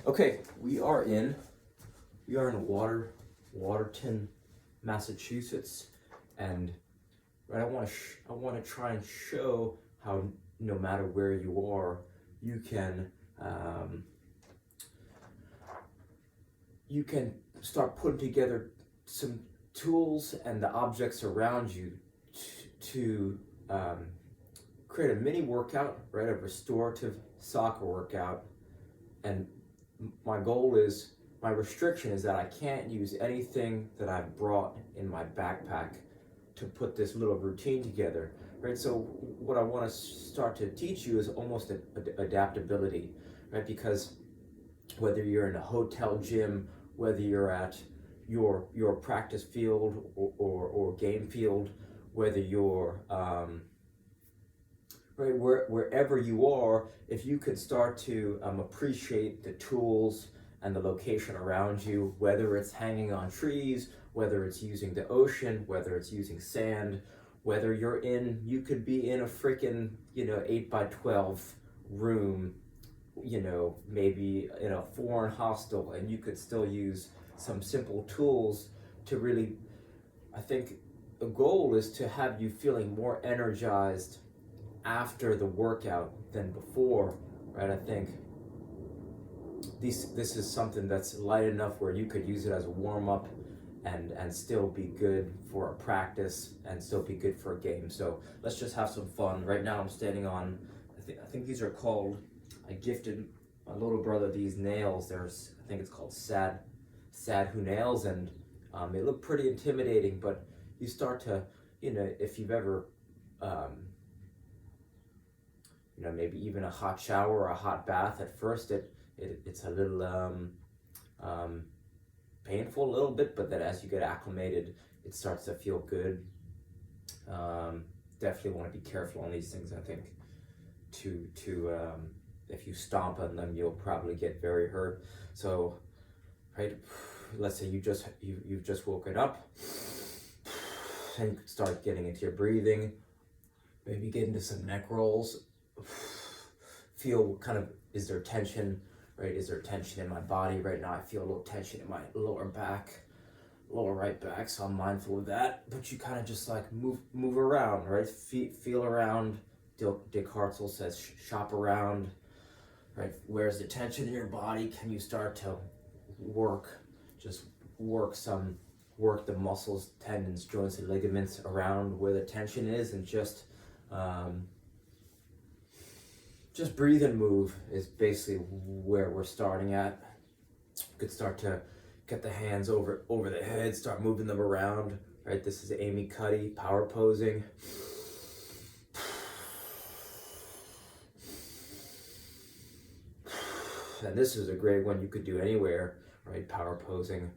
Okay, we are in Waterton, Massachusetts, and right, I want to try and show how no matter where you are, you can you can start putting together some tools and the objects around you to create a mini workout, right? A restorative soccer workout. And my restriction is that I can't use anything that I've brought in my backpack to put this little routine together, right? So what I want to start to teach you is almost adaptability, right? Because whether you're in a hotel gym, whether you're at your practice field or game field, whether you're right, wherever you are, if you could start to appreciate the tools and the location around you, whether it's hanging on trees, whether it's using the ocean, whether it's using sand, whether you could be in a freaking 8x12 room, maybe in a foreign hostel, and you could still use some simple tools to really, I think the goal is to have you feeling more energized after the workout than before, right? I think this is something that's light enough where you could use it as a warm-up and still be good for a practice and still be good for a game. So let's just have some fun. Right now I'm standing on, I think these are called, I gifted my little brother these nails. I think it's called sad who nails, and they look pretty intimidating, but you start to, if you've ever maybe even a hot shower or a hot bath, at first it's a little painful a little bit, but then as you get acclimated, it starts to feel good. Definitely want to be careful on these things. I think to if you stomp on them, you'll probably get very hurt. So, right, let's say you've just woken up, and you could start getting into your breathing, maybe get into some neck rolls. Feel kind of, is there tension, right? Is there tension in my body right now? I feel a little tension in my lower right back, so I'm mindful of that. But you kind of just like move around, right? Feel around. Dick Hartzell says shop around, right? Where's the tension in your body? Can you start to work the muscles, tendons, joints, and ligaments around where the tension is, and just breathe and move is basically where we're starting at. You could start to get the hands over the head, start moving them around, right? This is Amy Cuddy, power posing. And this is a great one you could do anywhere, right? Power posing.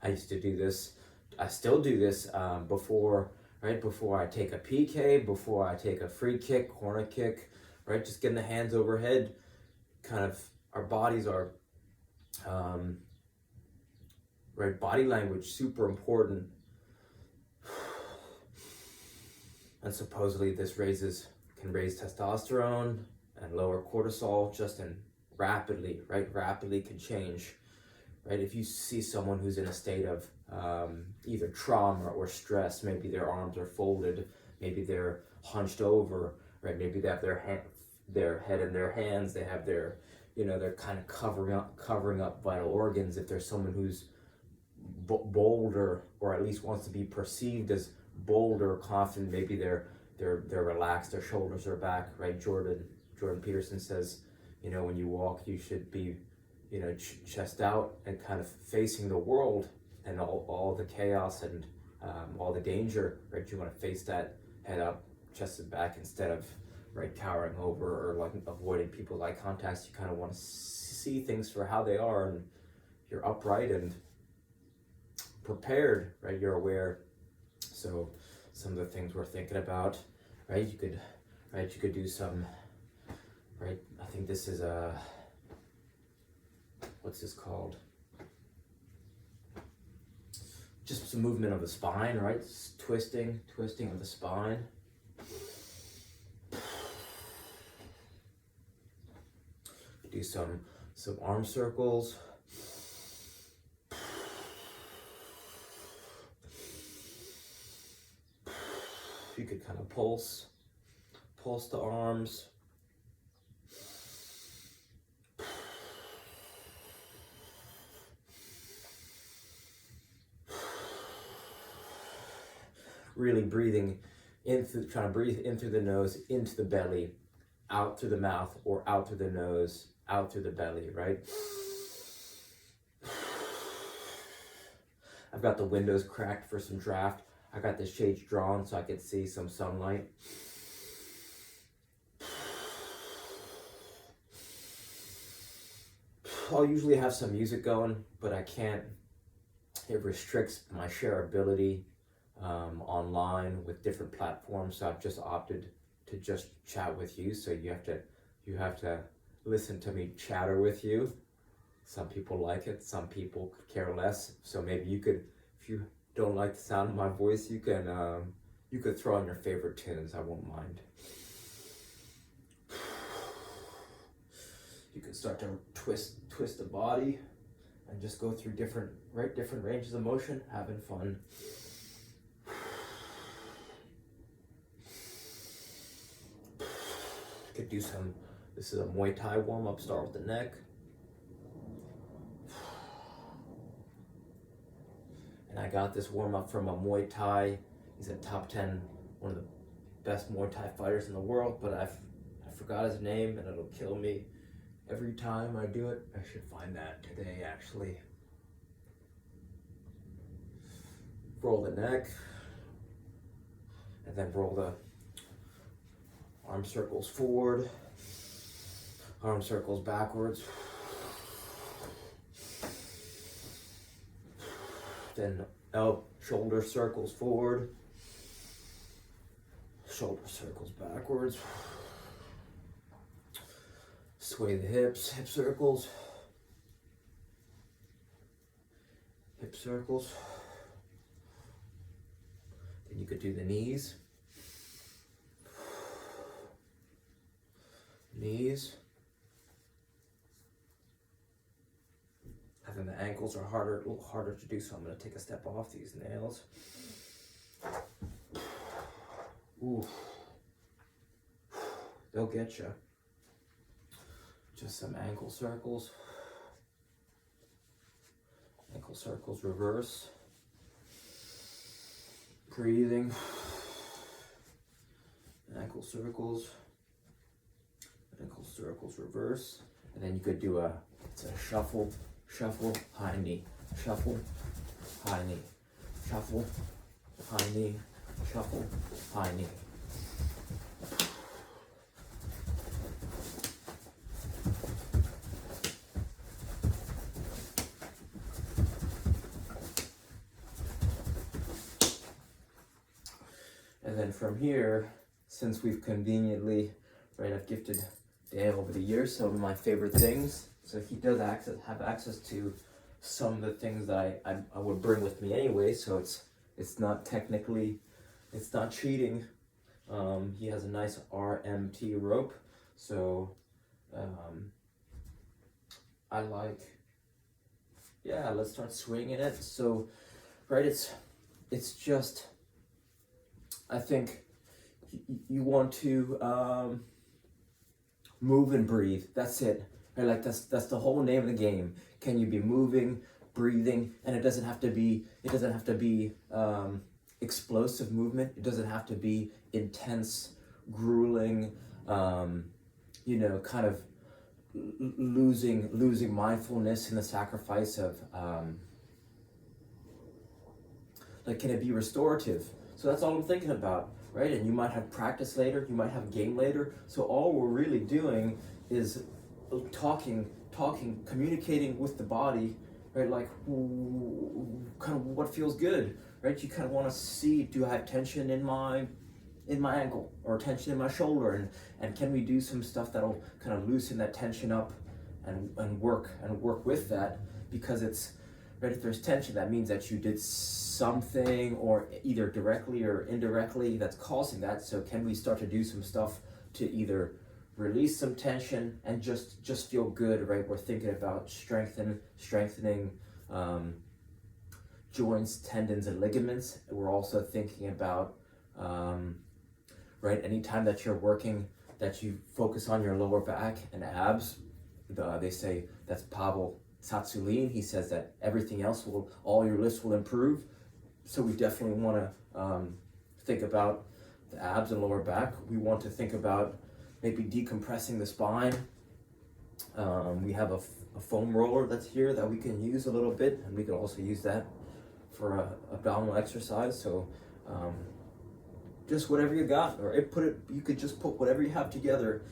I used to do this. I still do this before I take a PK, before I take a free kick, corner kick, right? Just getting the hands overhead. Kind of, our bodies are, right? Body language, super important. And supposedly this can raise testosterone and lower cortisol just in rapidly, right? Rapidly can change, right? If you see someone who's in a state of either trauma or stress, maybe their arms are folded, maybe they're hunched over, right? Maybe they have their head in their hands, they have they're kind of covering up vital organs. If there's someone who's bolder, or at least wants to be perceived as bolder, confident, maybe they're relaxed, their shoulders are back, right? Jordan Peterson says, when you walk, you should be, chest out and kind of facing the world and all the chaos and all the danger, right? You want to face that head up, chested back, instead of, right, cowering over or like avoiding people's eye contacts. You kind of want to see things for how they are, and you're upright and prepared, right? You're aware. So some of the things we're thinking about, right? You could do some, right? I think this is what's this called? Just some movement of the spine, right? Twisting of the spine. do some arm circles. You could kind of pulse the arms. Really breathing trying to breathe in through the nose, into the belly, out through the mouth, or out through the nose, out through the belly, right? I've got the windows cracked for some draft. I got the shades drawn so I could see some sunlight. I'll usually have some music going, but I can't. It restricts my shareability online with different platforms, so I've just opted to just chat with you. So you have to listen to me chatter with you. Some people like it, some people could care less. So maybe you could, if you don't like the sound of my voice, you could throw on your favorite tunes. I won't mind. You can start to twist the body and just go through different ranges of motion, having fun. Could do some, this is a Muay Thai warm-up, start with the neck. And I got this warm-up from a Muay Thai, he's a top 10, one of the best Muay Thai fighters in the world, but I forgot his name and it'll kill me every time I do it. I should find that today, actually. Roll the neck, and then roll the arm circles forward, arm circles backwards, then shoulder circles forward, shoulder circles backwards, sway the hips, hip circles, hip circles. Then you could do the knees. Knees. And then the ankles are a little harder to do, so I'm going to take a step off these nails. Ooh. They'll get you. Just some ankle circles. Ankle circles reverse. Breathing. Ankle circles. Ankle circles reverse. And then you could do it's a shuffle, high knee, shuffle, high knee, shuffle, high knee, shuffle, high knee. And then from here, since we've conveniently, I've gifted Dan over the years some of my favorite things. So he does have access to some of the things that I would bring with me anyway. So it's not technically, it's not cheating. He has a nice RMT rope. So I like, yeah, let's start swinging it. So, it's just, I think you want to move and breathe. That's it. Right? Like that's the whole name of the game. Can you be moving, breathing, and it doesn't have to be explosive movement. It doesn't have to be intense, grueling, kind of losing mindfulness in the sacrifice of can it be restorative? So that's all I'm thinking about, right? And you might have practice later, you might have a game later. So all we're really doing is talking, communicating with the body, right? Like kind of what feels good, right? You kind of want to see, do I have tension in my ankle or tension in my shoulder, and can we do some stuff that'll kind of loosen that tension up and work with that, because it's right, if there's tension, that means that you did something, or either directly or indirectly, that's causing that. So can we start to do some stuff to either release some tension, and just feel good, right? We're thinking about strengthening joints, tendons, and ligaments. We're also thinking about, right, anytime that you're working, that you focus on your lower back and abs. They say that's Pavel Tsatsouline. He says that everything else all your lifts will improve. So we definitely want to think about the abs and lower back. We want to think about maybe decompressing the spine. We have a foam roller that's here that we can use a little bit, and we can also use that for abdominal exercise. So just whatever you got, or you could just put whatever you have together,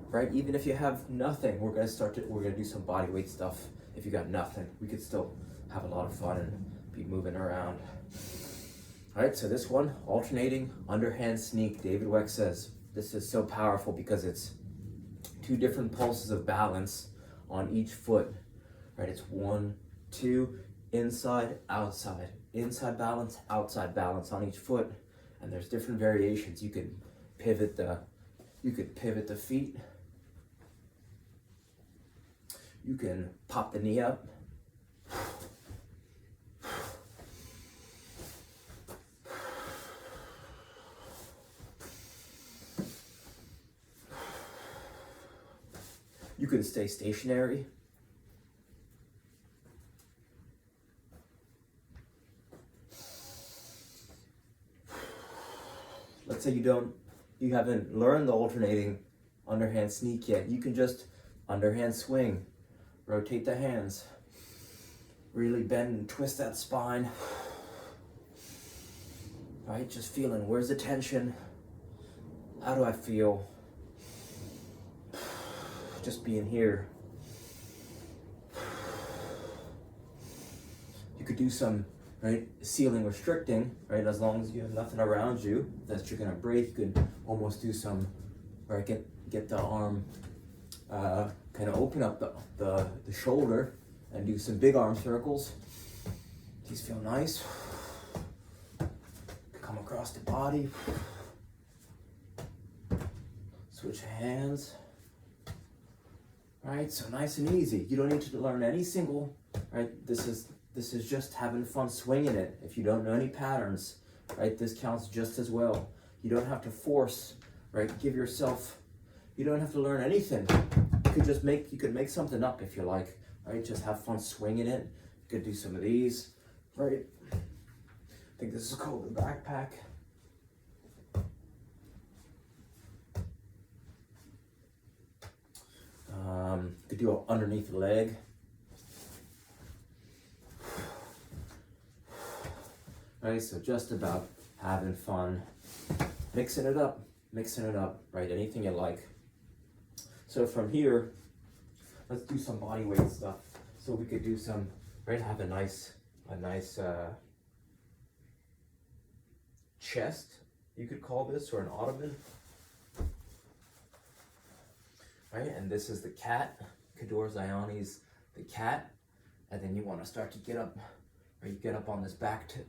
right? Even if you have nothing, we're gonna do some body weight stuff. If you got nothing, we could still have a lot of fun and be moving around. All right, so this one, alternating underhand sneak. David Weck says this is so powerful because it's 2 different pulses of balance on each foot, right? It's 1, 2, inside, outside, inside balance, outside balance on each foot, and there's different variations. You could pivot the feet. You can pop the knee up. You can stay stationary. Let's say you haven't learned the alternating underhand sneak yet. You can just underhand swing, rotate the hands, really bend and twist that spine. Right, just feeling, where's the tension? How do I feel? Just being here. You could do some, right, ceiling restricting, right, as long as you have nothing around you that you're gonna break. You could almost do some, right, get the arm, kind of open up the shoulder and do some big arm circles. These feel nice. Come across the body. Switch hands. Right, so nice and easy. You don't need to learn any single, right? This is just having fun swinging it. If you don't know any patterns, right, this counts just as well. You don't have to force, right? Give yourself, you don't have to learn anything. You could make something up if you like, right? Just have fun swinging it. You could do some of these, right? I think this is called the backpack. Could do it underneath the leg. Right, so just about having fun, mixing it up, right? Anything you like. So from here, let's do some body weight stuff. So we could do some, right? Have a nice chest, you could call this, or an ottoman. Right, and this is the cat. Cador Ziani's the cat, and then you want to start to get up. Right, you get up on this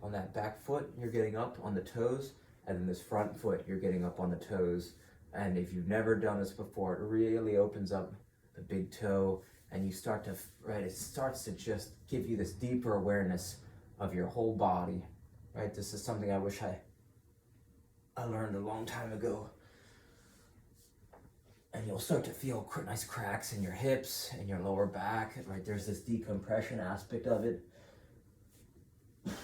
on that back foot. You're getting up on the toes, and then this front foot, you're getting up on the toes. And if you've never done this before, it really opens up the big toe, and you start to, right, it starts to just give you this deeper awareness of your whole body. Right, this is something I wish I learned a long time ago. And you'll start to feel nice cracks in your hips and your lower back, right? There's this decompression aspect of it. And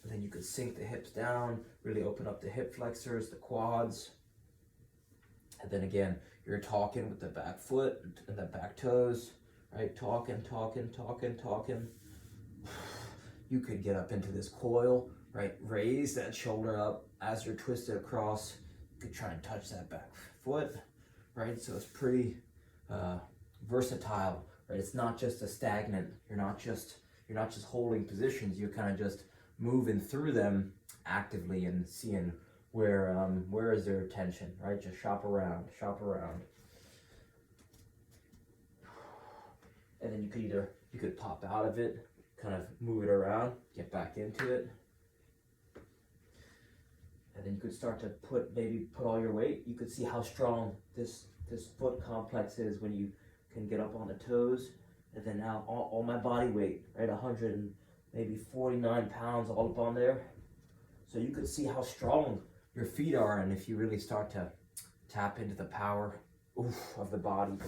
then you could sink the hips down, really open up the hip flexors, the quads. And then again, you're talking with the back foot and the back toes, right? Talking. You could get up into this coil, right? Raise that shoulder up as you're twisted across. You could try and touch that back foot, right? So it's pretty versatile, right? It's not just a stagnant. You're not just holding positions. You're kind of just moving through them actively and seeing where is there tension, right? Just shop around. And then you could pop out of it, kind of move it around, get back into it. And then you could start to maybe put all your weight. You could see how strong this foot complex is when you can get up on the toes. And then now all my body weight, right, 100 and maybe 49 pounds all up on there. So you could see how strong your feet are, and if you really start to tap into the power of the body, you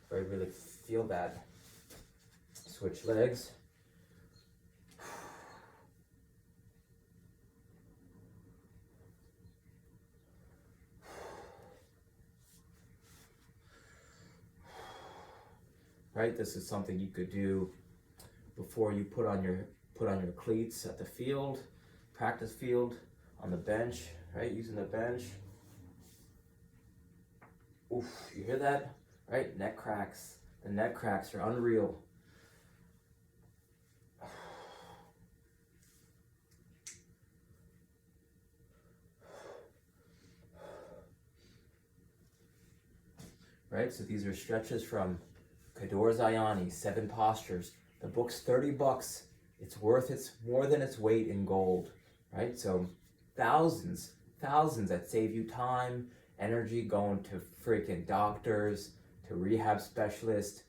can really feel that. Switch legs. Right, this is something you could do before you put on your cleats at the field, practice field, on the bench, right? Using the bench. Oof, you hear that? Right? Neck cracks. The neck cracks are unreal. Right? So these are stretches from Cador Zayani, 7 postures. The book's $30. It's more than its weight in gold, right? So thousands that save you time, energy, going to freaking doctors, to rehab specialists.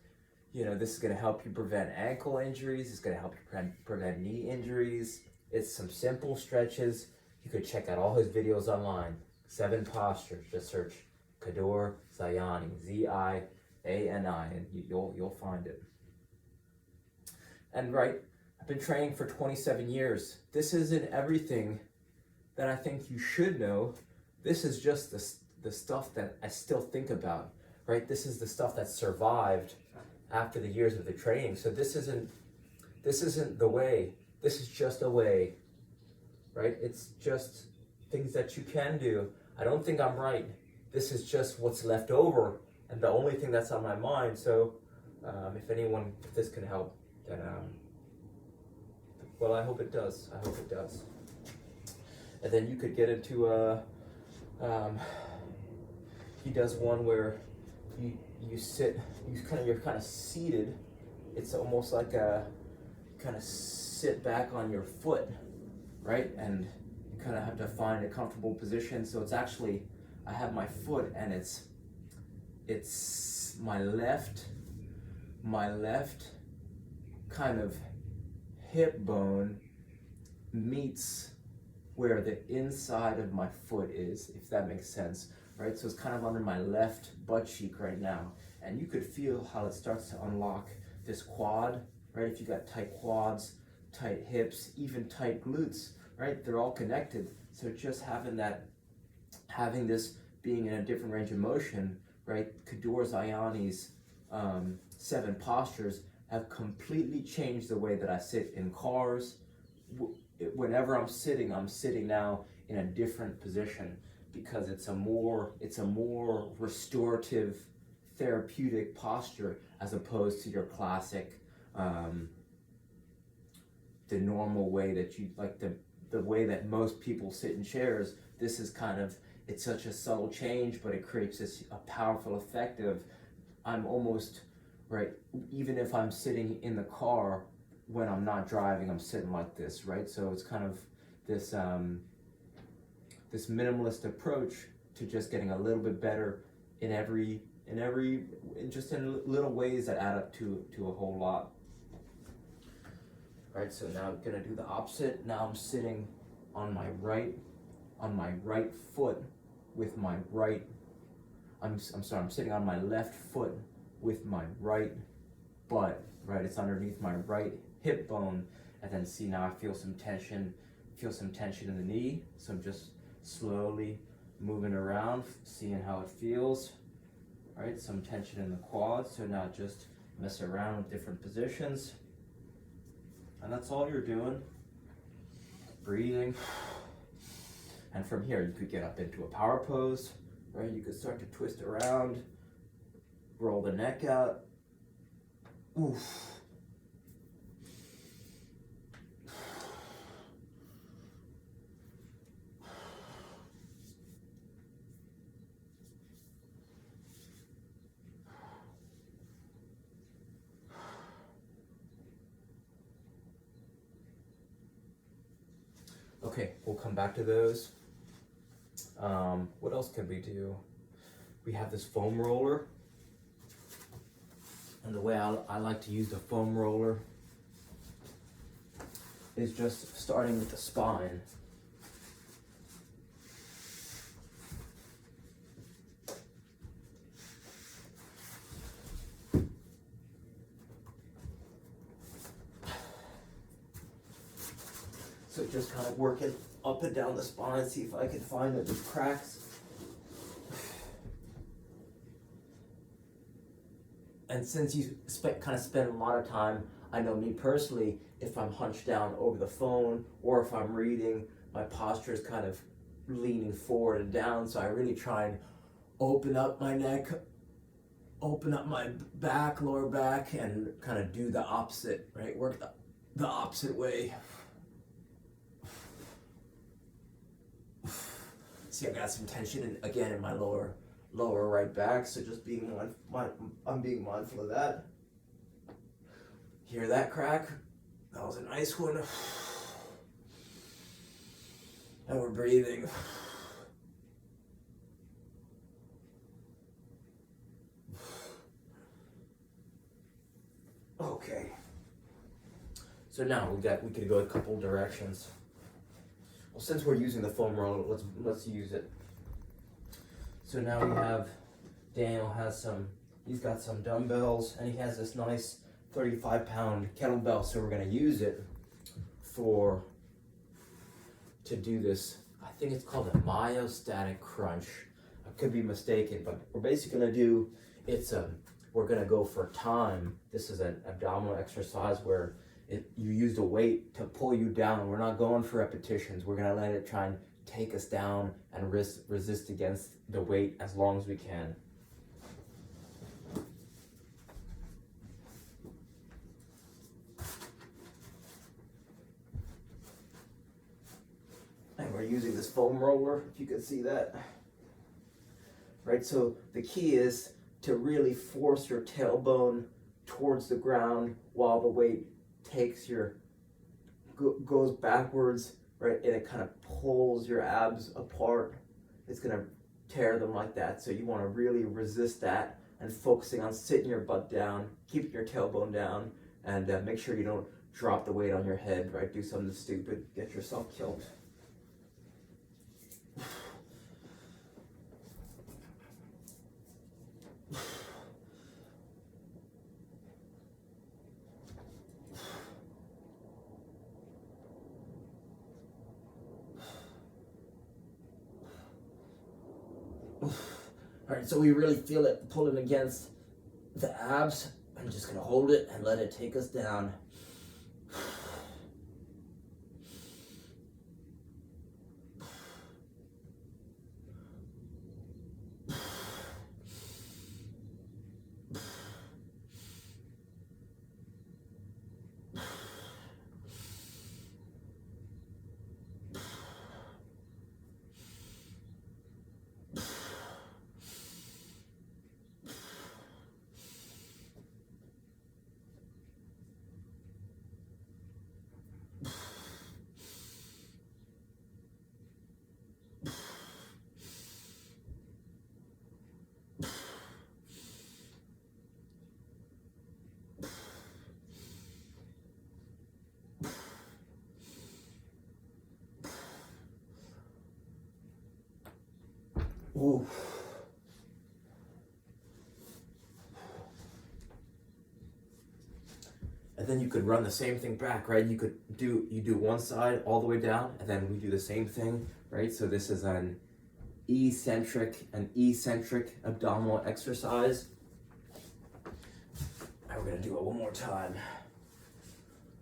You know, this is gonna help you prevent ankle injuries. It's gonna help you prevent knee injuries. It's some simple stretches. You could check out all his videos online. 7 postures, just search Cador Zayani, Zayani, and you'll find it. And right, I've been training for 27 years. This isn't everything that I think you should know. This is just the stuff that I still think about, right? This is the stuff that survived after the years of the training. So this isn't the way. This is just a way, right? It's just things that you can do. I don't think I'm right. This is just what's left over and the only thing that's on my mind. So if this can help, then well, I hope it does. I hope it does. And then you could get into he does one where you sit, you're kind of seated. It's almost like you kind of sit back on your foot, right? And you kind of have to find a comfortable position. So it's actually, I have my foot and it's my left kind of hip bone meets where the inside of my foot is, if that makes sense, right? So it's kind of under my left butt cheek right now. And you could feel how it starts to unlock this quad, right? If you got tight quads, tight hips, even tight glutes, right? They're all connected. So just having this being in a different range of motion, right? Cador Zayani's 7 postures have completely changed the way that I sit in cars. Whenever I'm sitting now in a different position because it's a more restorative, therapeutic posture as opposed to your classic, the normal way that you like the way that most people sit in chairs. This is kind of, it's such a subtle change, but it creates a powerful effect of, I'm almost, right, even if I'm sitting in the car, when I'm not driving, I'm sitting like this, right? So it's kind of this this minimalist approach to just getting a little bit better in just in little ways that add up to a whole lot. Right, so now I'm gonna do the opposite. Now I'm sitting on my right foot with my right, I'm sitting on my left foot with my right butt, right? It's underneath my right hip bone. And then see, now I feel some tension in the knee. So I'm just slowly moving around, seeing how it feels, right? Some tension in the quads. So now just mess around with different positions. And that's all you're doing. Breathing. And from here, you could get up into a power pose, right? You could start to twist around, roll the neck out. Oof. Okay, we'll come back to those. What else can we do? We have this foam roller. And the way I like to use the foam roller is just starting with the spine. So just kind of working up and down the spine, see if I can find any cracks. And since you kind of spend a lot of time, I know me personally, if I'm hunched down over the phone or if I'm reading, my posture is kind of leaning forward and down. So I really try and open up my neck, open up my back, lower back, and kind of do the opposite, right? Work the opposite way. See, I got some tension again in my lower right back, so just being I'm being mindful of that. Hear that crack? That was a nice one. And we're breathing. Okay. So now we could go a couple directions. Well, since we're using the foam roller, let's use it. So now we have, Daniel he's got some dumbbells, and he has this nice 35-pound kettlebell, so we're gonna use it to do this. I think it's called a myostatic crunch. I could be mistaken, but we're basically gonna do, we're gonna go for time. This is an abdominal exercise where you use the weight to pull you down. We're not going for repetitions. We're gonna let it try and take us down and resist against the weight as long as we can. And we're using this foam roller, if you can see that. Right, so the key is to really force your tailbone towards the ground while the weight goes backwards, right, and it kind of pulls your abs apart. It's gonna tear them like that. So you want to really resist that and focusing on sitting your butt down, keeping your tailbone down, and make sure you don't drop the weight on your head, right? Do something stupid, get yourself killed. All right, so we really feel it pulling against the abs. I'm just gonna hold it and let it take us down. Ooh. And then you could run the same thing back, right? You do one side all the way down, and then we do the same thing, right? So this is an eccentric abdominal exercise. And we're gonna do it one more time.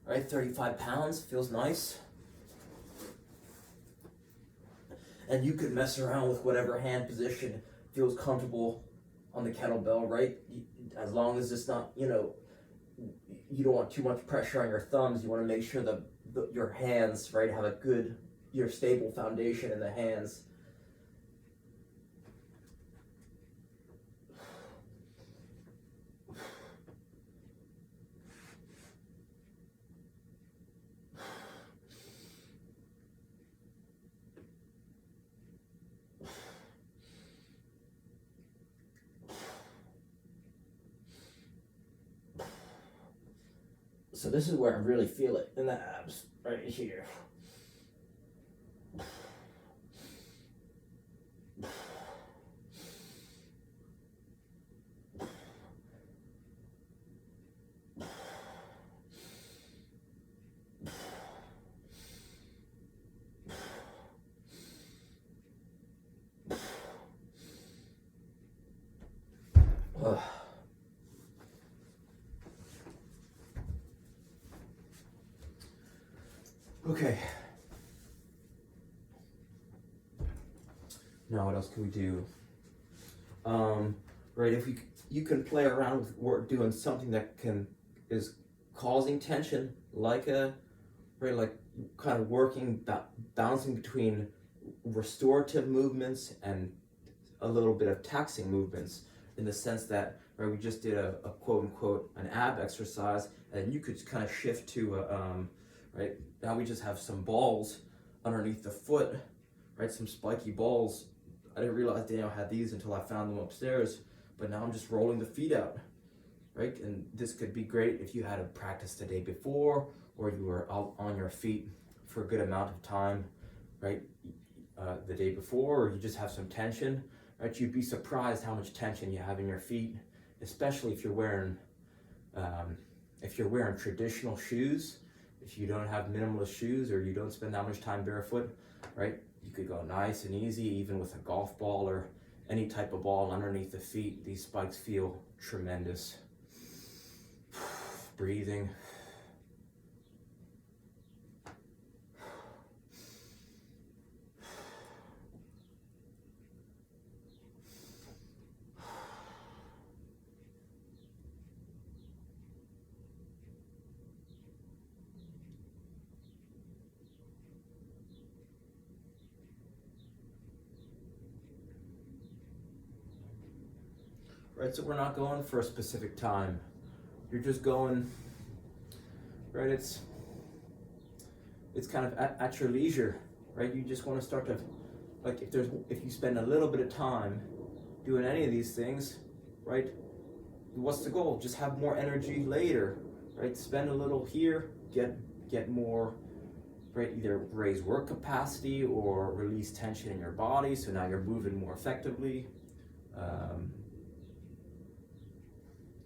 All right, 35 pounds, feels nice. And you could mess around with whatever hand position feels comfortable on the kettlebell, right? As long as it's not, you don't want too much pressure on your thumbs. You want to make sure that your hands, right, have your stable foundation in the hands. So this is where I really feel it in the abs, right here. Okay. Now what else can we do? Right, if you can play around with doing something that is causing tension, like like kind of bouncing between restorative movements and a little bit of taxing movements, in the sense that, right, we just did a quote unquote an ab exercise, and you could kind of shift to right, now we just have some balls underneath the foot, right, some spiky balls. I didn't realize Daniel had these until I found them upstairs, but now I'm just rolling the feet out, right? And this could be great if you had a practice the day before, or you were out on your feet for a good amount of time, right? The day before, or you just have some tension, right? You'd be surprised how much tension you have in your feet, especially if you're wearing traditional shoes. If you don't have minimalist shoes, or you don't spend that much time barefoot, right? You could go nice and easy, even with a golf ball or any type of ball underneath the feet. These spikes feel tremendous. Breathing. Right, so we're not going for a specific time. You're just going, right, it's kind of at your leisure, right? You just want to start to, like, if you spend a little bit of time doing any of these things, right, what's the goal? Just have more energy later, right? Spend a little here, get more, right, either raise work capacity or release tension in your body, so now you're moving more effectively.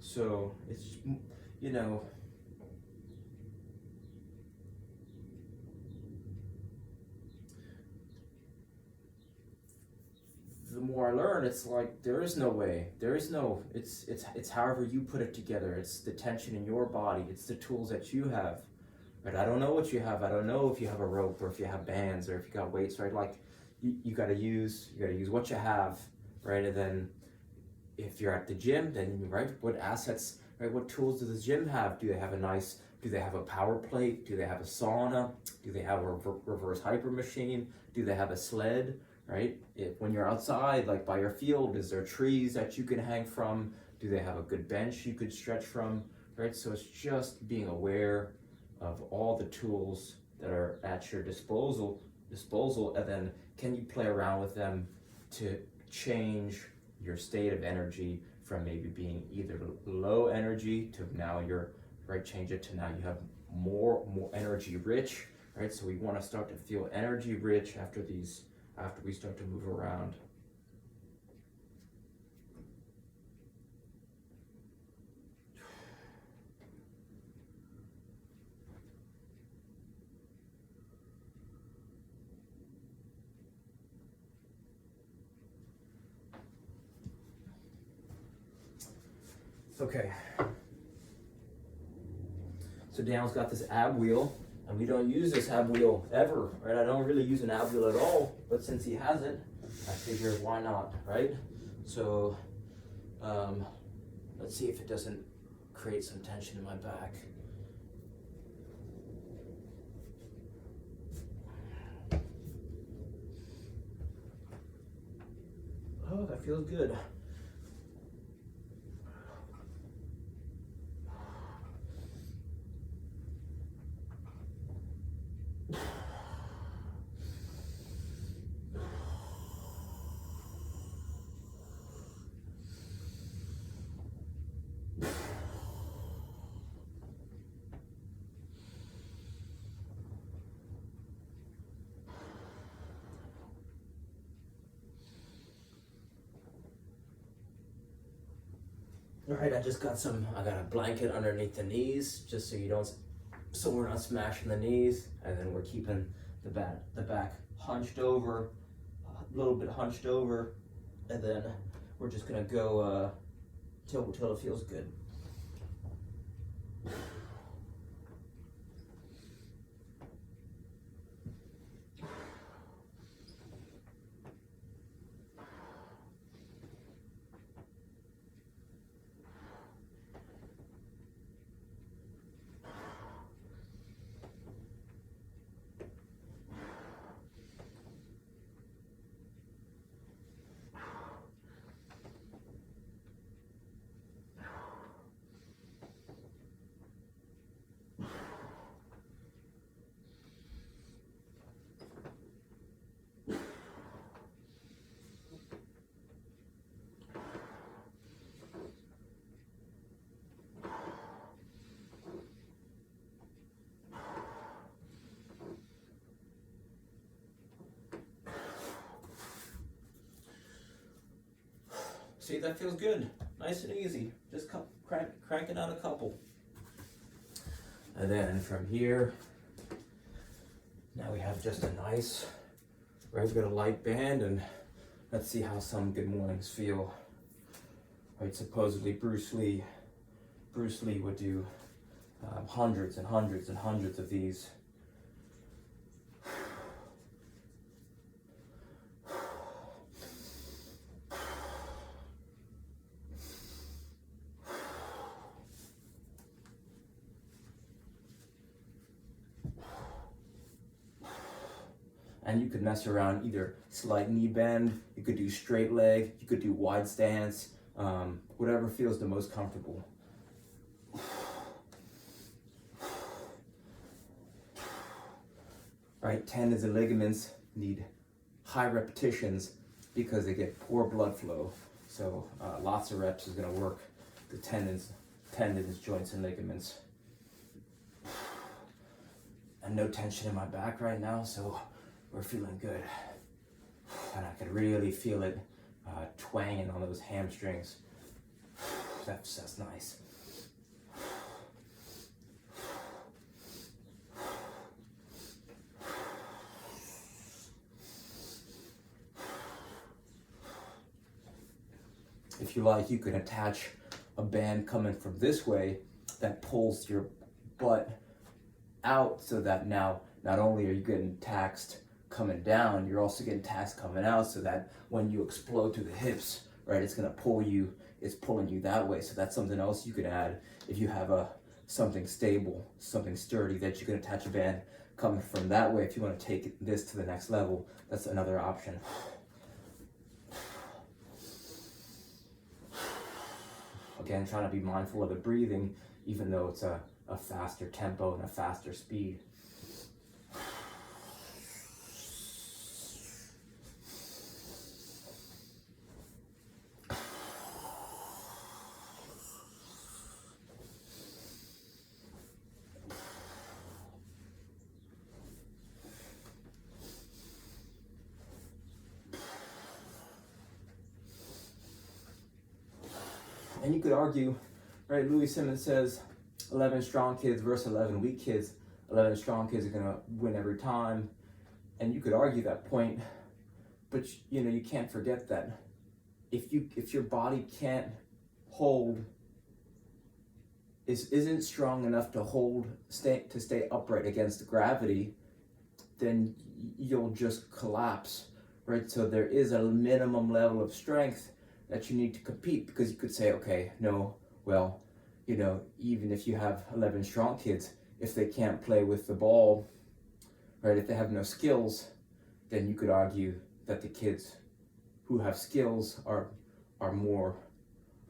So it's, you know, the more I learn, it's like there is no way. It's however you put it together. It's the tension in your body. It's the tools that you have. Right? I don't know what you have. I don't know if you have a rope, or if you have bands, or if you got weights, right? Like you gotta use what you have, right? And then if you're at the gym, then, right, what assets, right, what tools does the gym have? Do they have a power plate? Do they have a sauna? Do they have a reverse hyper machine? Do they have a sled, right? When you're outside, like by your field, is there trees that you can hang from? Do they have a good bench you could stretch from, right? So it's just being aware of all the tools that are at your disposal, and then can you play around with them to change your state of energy from maybe being either low energy to now you're, right, change it to now you have more energy rich, right? So we want to start to feel energy rich after we start to move around. Okay. So Daniel's got this ab wheel, and we don't use this ab wheel ever, right? I don't really use an ab wheel at all, but since he has it, I figure why not, right? So let's see if it doesn't create some tension in my back. Oh, that feels good. All right, I got a blanket underneath the knees, just so we're not smashing the knees, and then we're keeping the back hunched over, a little bit hunched over, and then we're just gonna go till it feels good. See, that feels good, nice and easy. Just cranking out a couple. And then from here, now we have just a nice regular light band, and let's see how some good mornings feel. Right, supposedly Bruce Lee would do hundreds and hundreds and hundreds of these. And you could mess around, either slight knee bend, you could do straight leg, you could do wide stance, whatever feels the most comfortable. Right, tendons and ligaments need high repetitions because they get poor blood flow. So lots of reps is gonna work the tendons, joints, and ligaments. And no tension in my back right now, so we're feeling good. And I could really feel it twanging on those hamstrings. That's nice. If you like, you can attach a band coming from this way that pulls your butt out, so that now not only are you getting taxed coming down, you're also getting taxed coming out, so that when you explode through the hips, right, it's pulling you that way. So that's something else you could add if you have something stable, something sturdy, that you can attach a band coming from that way. If you want to take this to the next level, that's another option. Again, trying to be mindful of the breathing, even though it's a faster tempo and a faster speed. And you could argue, right, Louis Simmons says 11 strong kids versus 11 weak kids. 11 strong kids are gonna win every time. And you could argue that point, but you can't forget that if your body can't hold, isn't strong enough to stay upright against gravity, then you'll just collapse, right? So there is a minimum level of strength that you need to compete, because you could say, okay, no, well, even if you have 11 strong kids, if they can't play with the ball, right, if they have no skills, then you could argue that the kids who have skills are going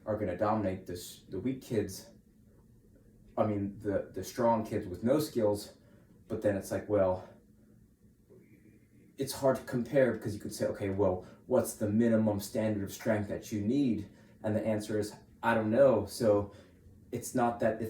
to dominate the weak kids. I mean, the strong kids with no skills. But then it's like, well, it's hard to compare, because you could say, okay, well, what's the minimum standard of strength that you need? And the answer is, I don't know. So it's not that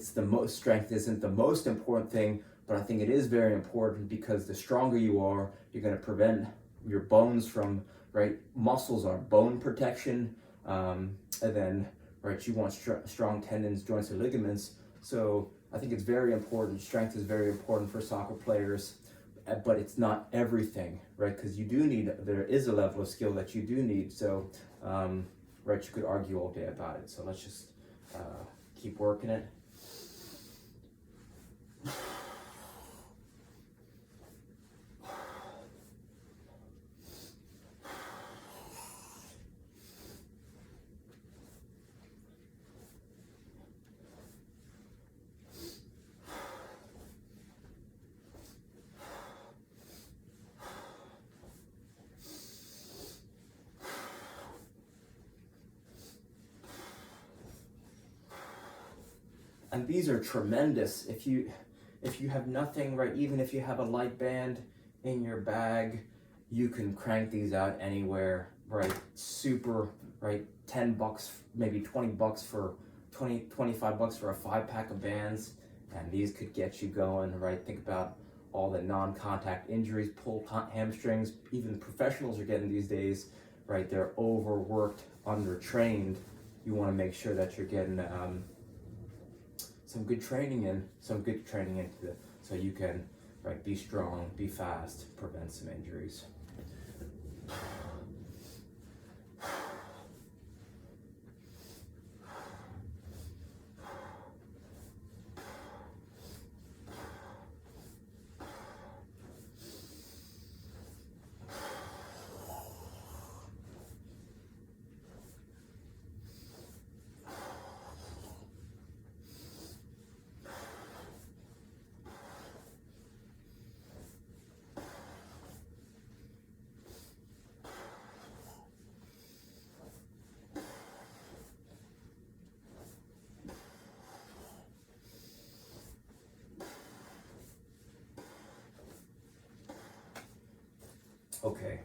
strength isn't the most important thing, but I think it is very important, because the stronger you are, you're going to prevent your bones from, right? Muscles are bone protection, and then right? You want strong tendons, joints, and ligaments. So I think it's very important. Strength is very important for soccer players, but it's not everything, right? Because there is a level of skill that you do need. So, right, you could argue all day about it. So let's just keep working it. And these are tremendous. If you have nothing, right, even if you have a light band in your bag, you can crank these out anywhere, right? Super, right? $10, maybe $20 for 25 bucks for a 5-pack of bands, and these could get you going, right? Think about all the non-contact injuries, pulled hamstrings. Even professionals are getting these days, right? They're overworked, undertrained. You want to make sure that you're getting some good training in, so you can, right, be strong, be fast, prevent some injuries. Okay,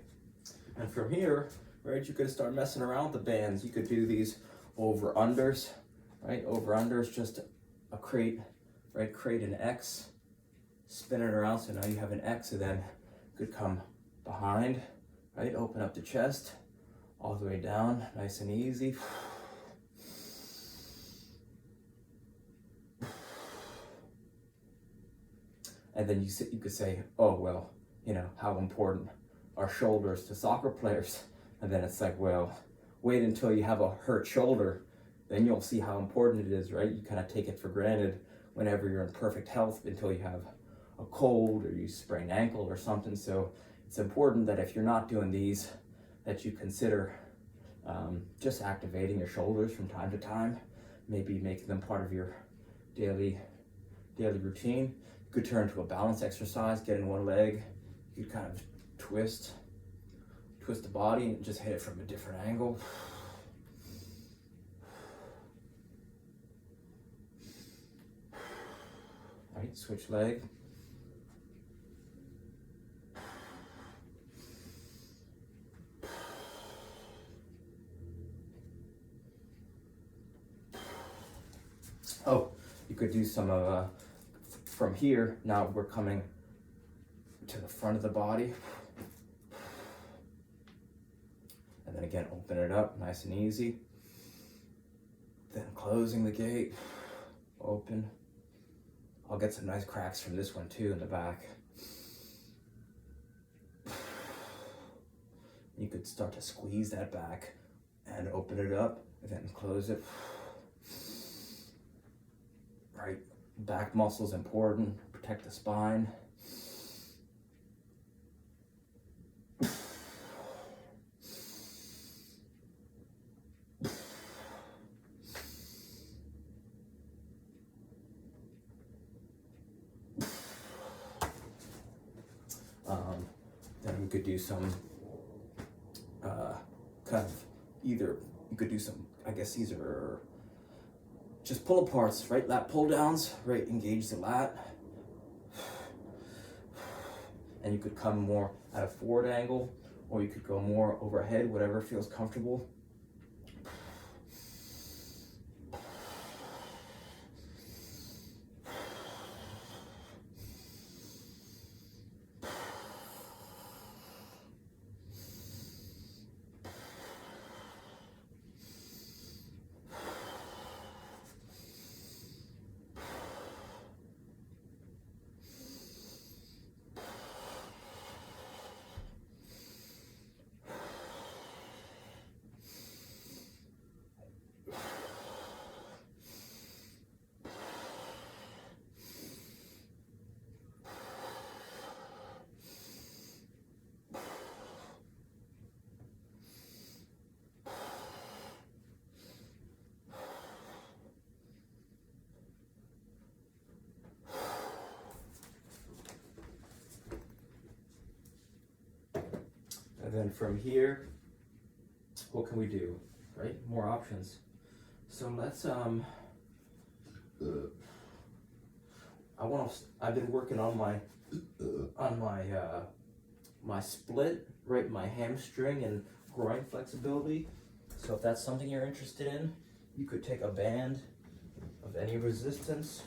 and from here, right, you could start messing around with the bands. You could do these over-unders, right? Over-unders, just create an X, spin it around, so now you have an X, and then you could come behind, right? Open up the chest, all the way down, nice and easy. And then you could say, oh, well, how important are shoulders to soccer players? And then it's like, well, wait until you have a hurt shoulder, then you'll see how important it is, right? You kind of take it for granted whenever you're in perfect health until you have a cold or you sprain an ankle or something. So it's important that if you're not doing these, that you consider just activating your shoulders from time to time, maybe making them part of your daily routine. You could turn to a balance exercise, get in one leg. You could kind of twist the body and just hit it from a different angle. Right, switch leg. Oh, you could do some from here. Now we're coming to the front of the body. And then again, open it up, nice and easy. Then closing the gate, open. I'll get some nice cracks from this one too in the back. You could start to squeeze that back and open it up and then close it. Right, back muscles important, protect the spine. Then you could do some I guess these are just pull aparts, right? Lat pull downs, right? Engage the lat. And you could come more at a forward angle, or you could go more overhead, whatever feels comfortable. then from here, what can we do, right? More options. So let's, I've been working on my split, right? My hamstring and groin flexibility. So if that's something you're interested in, you could take a band of any resistance.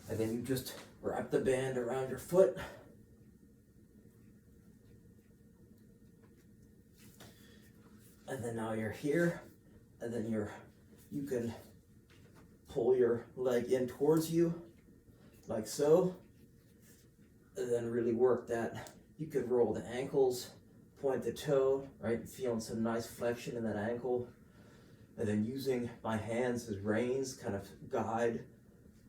And then you just wrap the band around your foot. And then now you're here, and then you can pull your leg in towards you, like so, and then really work that. You could roll the ankles, point the toe, right? Feeling some nice flexion in that ankle, and then using my hands as reins, kind of guide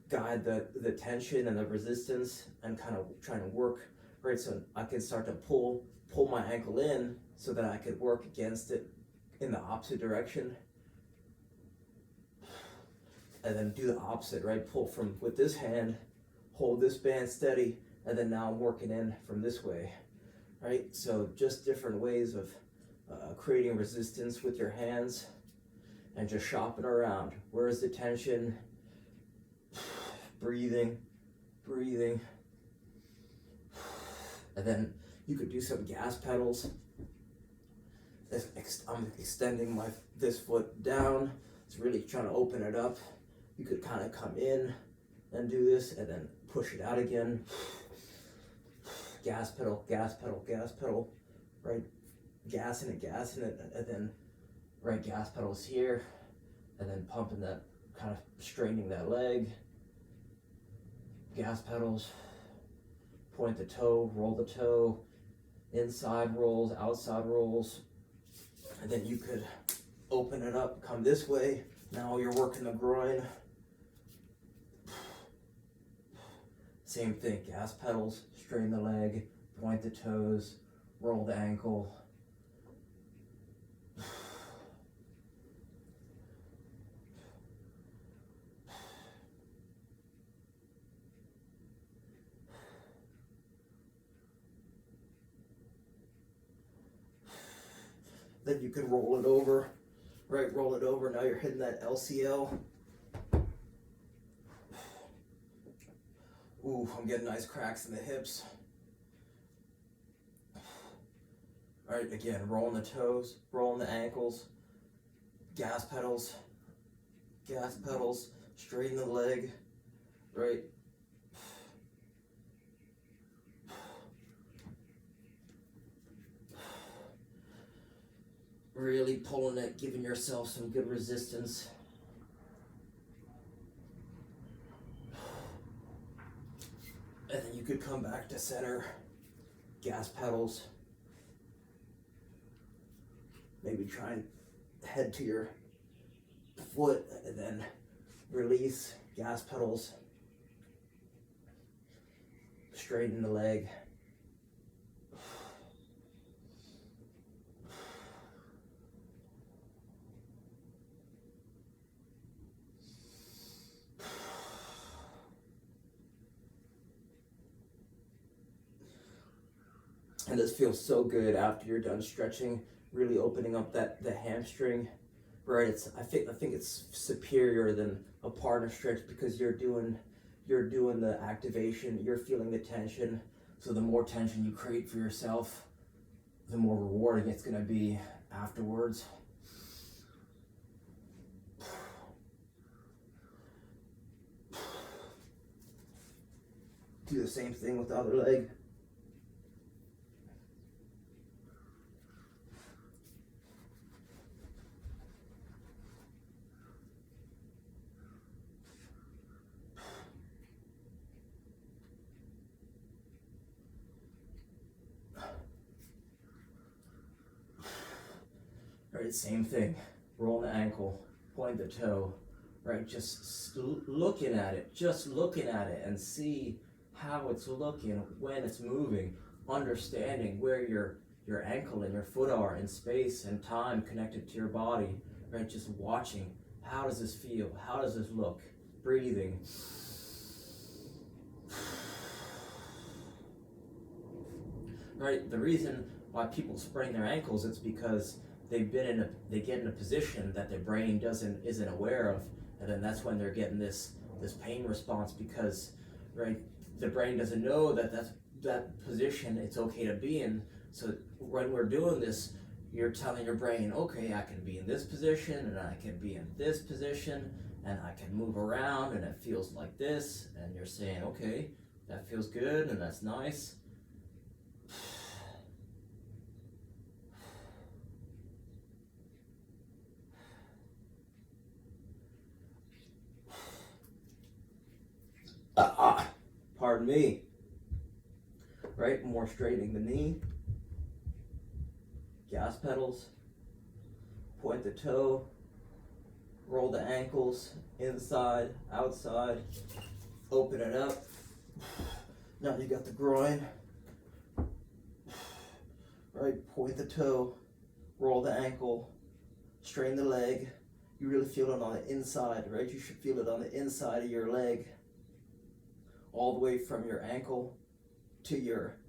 the tension and the resistance, and kind of trying to work, right? So I can start to pull my ankle in so that I could work against it in the opposite direction, and then do the opposite, right? Pull from with this hand, hold this band steady, and then now I'm working in from this way, right? So just different ways of creating resistance with your hands and just shopping around. Where's the tension? Breathing, and then you could do some gas pedals. I'm extending this foot down. It's really trying to open it up. You could kind of come in and do this, and then push it out again. Gas pedal, right? Gas in it, and then right gas pedals here, and then pumping that, kind of straining that leg. Gas pedals, point the toe, roll the toe, inside rolls, outside rolls, and then you could open it up, come this way. Now you're working the groin. Same thing, gas pedals, straighten the leg, point the toes, roll the ankle. Then you can roll it over, right? Roll it over. Now you're hitting that LCL. Ooh, I'm getting nice cracks in the hips. All right, again, rolling the toes, rolling the ankles, gas pedals, straighten the leg, right? Really pulling it, giving yourself some good resistance. And then you could come back to center, gas pedals. Maybe try and head to your foot, and then release, gas pedals. Straighten the leg. And this feels so good after you're done stretching, really opening up the hamstring, right? I think it's superior than a partner stretch, because you're doing the activation, you're feeling the tension. So the more tension you create for yourself, the more rewarding it's gonna be afterwards. Do the same thing with the other leg. Right, same thing. Roll the ankle, point the toe, right? Just looking at it, and see how it's looking when it's moving, understanding where your ankle and your foot are in space and time connected to your body, right? Just watching How does this feel? How does this look? Breathing. Right, the reason why people sprain their ankles, it's because they get in a position that their brain isn't aware of, and then that's when they're getting this pain response, because right, the brain doesn't know that position it's okay to be in. So when we're doing this, you're telling your brain, okay, I can be in this position, and I can be in this position, and I can move around, and it feels like this, and you're saying, okay, that feels good, and that's nice. Pardon me. Right, more straightening the knee. Gas pedals. Point the toe. Roll the ankles, inside, outside. Open it up. Now you got the groin. Right, point the toe. Roll the ankle. Strain the leg. You really feel it on the inside, right? You should feel it on the inside of your leg. All the way from your ankle to your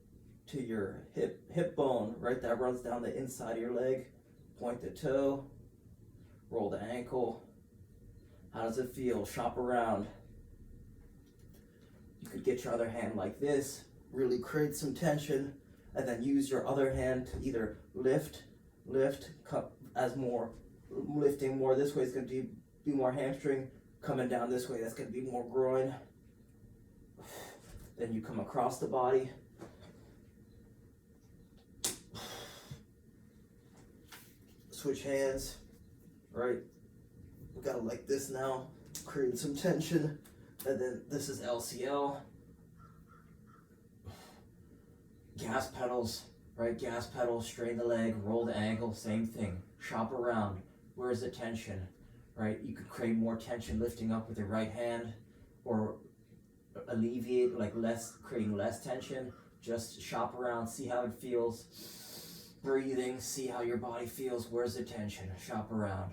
hip bone, right? That runs down the inside of your leg. Point the toe, roll the ankle. How does it feel? Shop around. You could get your other hand like this, really create some tension, and then use your other hand to either lift, as more, lifting more this way is going to be more hamstring, coming down this way, that's going to be more groin. Then you come across the body. Switch hands, right? We got it like this now, create some tension. And then this is LCL. Gas pedals, right? Gas pedals, strain the leg, roll the ankle, same thing. Shop around. Where's the tension, right? You could create more tension lifting up with your right hand, or alleviate, like creating less tension. Just shop around, see how it feels. Breathing, see how your body feels. Where's the tension? Shop around.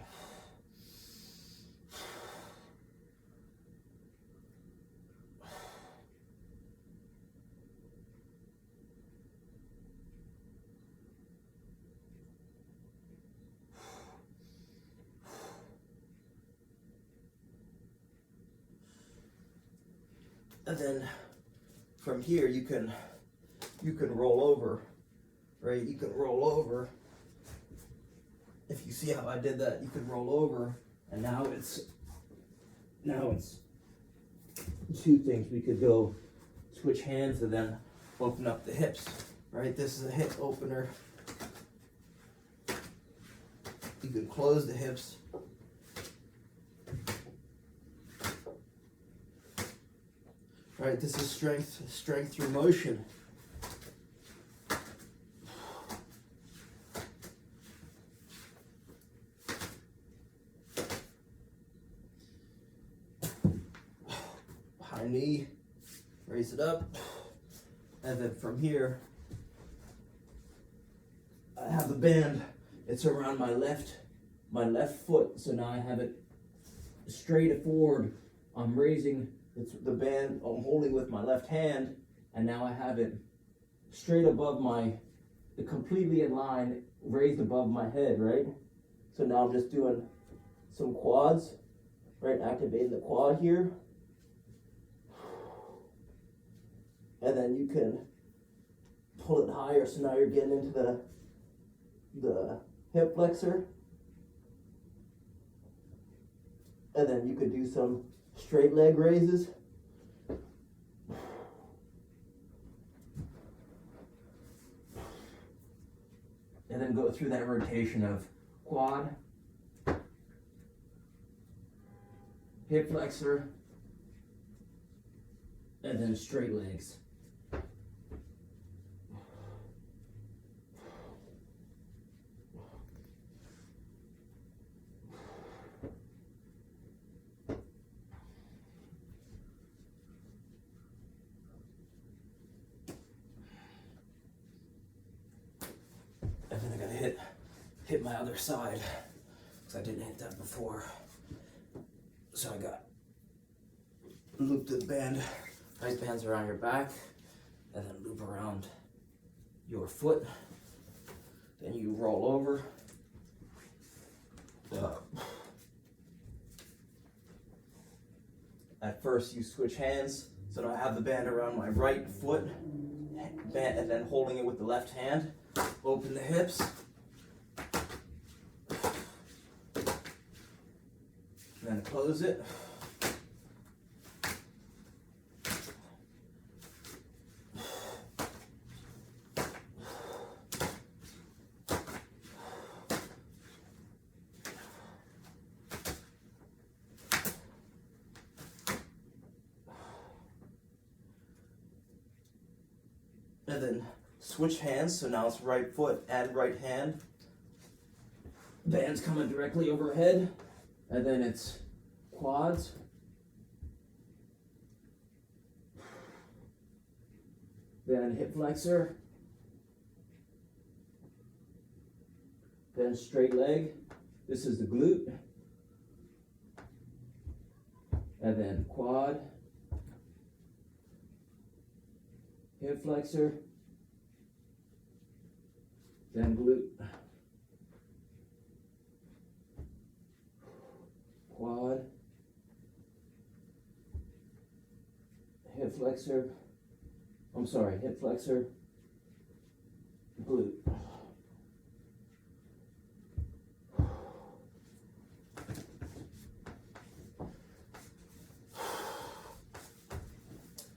And then from here you can roll over, right? You can roll over. If you see how I did that, you can roll over, and now it's two things. We could go switch hands and then open up the hips, right? This is a hip opener. You can close the hips. Right, this is strength through motion. High knee, raise it up, and then from here, I have the band. It's around my left foot, so now I have it straight forward. I'm raising. It's the band I'm holding with my left hand, and now I have it straight above completely in line, raised above my head, right? So now I'm just doing some quads, right? Activating the quad here. And then you can pull it higher, so now you're getting into the hip flexor. And then you could do some straight leg raises. And then go through that rotation of quad, hip flexor, and then straight legs. And then I gotta hit my other side, because I didn't hit that before. So I got loop the band, right bands around your back, and then loop around your foot. Then you roll over. At first you switch hands, so I have the band around my right foot, and then holding it with the left hand. Open the hips. Then close it. And then switch hands, so now it's right foot and right hand. Band's coming directly overhead, and then it's quads. Then hip flexor. Then straight leg. This is the glute. And then quad. Hip flexor, then glute, quad, hip flexor, hip flexor, glute.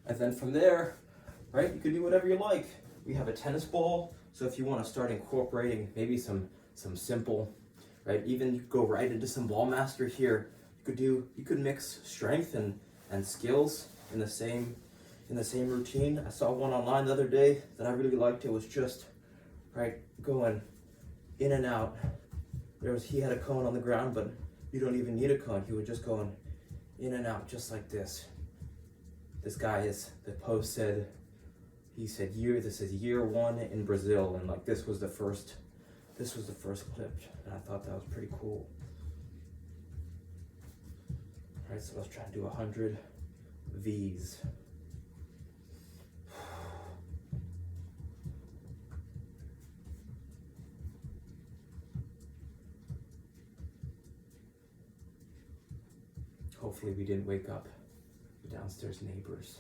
And then from there, right, you can do whatever you like. We have a tennis ball, so if you want to start incorporating maybe some simple, right, even you go right into some ball master here. You could mix strength and skills in the same routine. I saw one online the other day that I really liked. It was just right going in and out. He had a cone on the ground, but you don't even need a cone. He was just going in and out just like this. This guy the post said, this is year one in Brazil, and like this was the first clip, and I thought that was pretty cool. All right, so let's try to do 100 V's. Hopefully we didn't wake up the downstairs neighbors.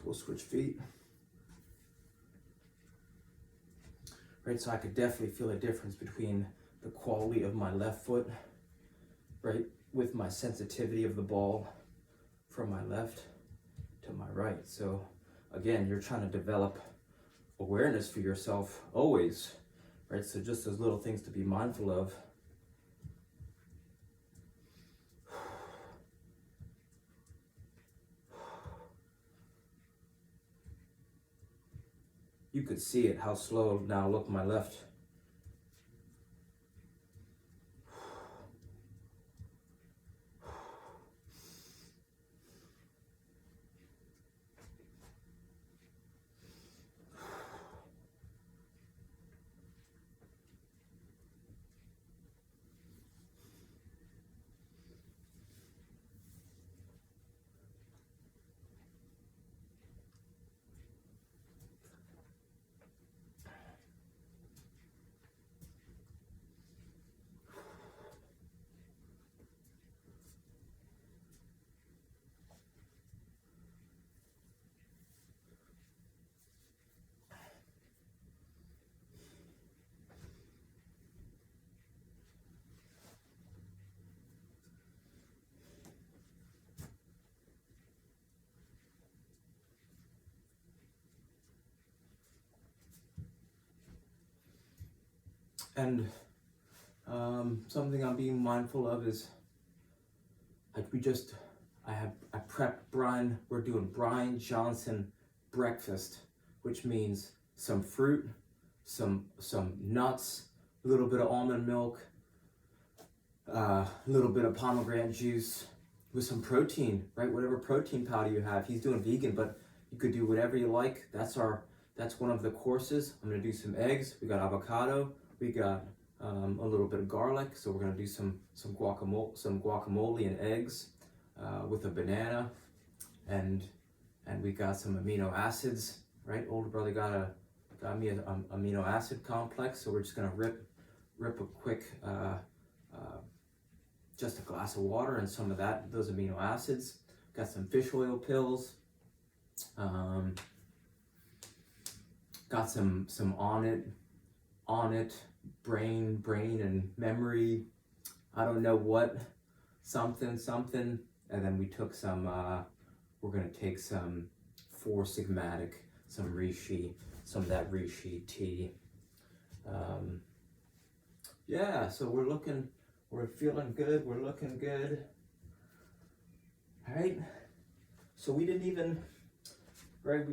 We'll switch feet. Right, so I could definitely feel a difference between the quality of my left foot, right, with my sensitivity of the ball from my left to my right. So again, you're trying to develop awareness for yourself always, right? So just those little things to be mindful of. You could see it, how slow now. Look, my left. And something I'm being mindful of is like I prepped Brian, we're doing Brian Johnson breakfast, which means some fruit, some nuts, a little bit of almond milk, a little bit of pomegranate juice with some protein, right? Whatever protein powder you have. He's doing vegan, but you could do whatever you like. That's one of the courses. I'm gonna do some eggs. We got avocado. We got a little bit of garlic. So we're gonna do some guacamole and eggs with a banana, and we got some amino acids. Right, older brother got me an amino acid complex. So we're just gonna rip a quick. Just a glass of water and some of those amino acids. Got some fish oil pills. Got some on it brain and memory. I don't know what something. And then we took some. We're gonna take some 4 Sigmatic, some reishi, some of that reishi tea. Yeah, so we're feeling good, we're looking good. All right, so we didn't even, right,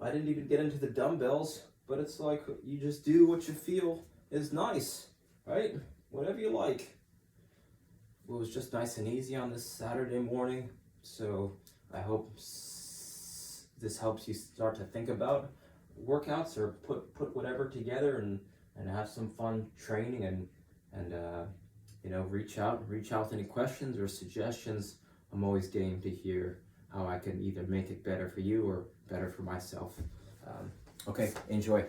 I didn't even get into the dumbbells, but it's like you just do what you feel is nice, right? Whatever you like. It was just nice and easy on this Saturday morning, so I hope this helps you start to think about workouts or put whatever together and have some fun training and reach out with any questions or suggestions. I'm always game to hear how I can either make it better for you or better for myself. Okay, enjoy.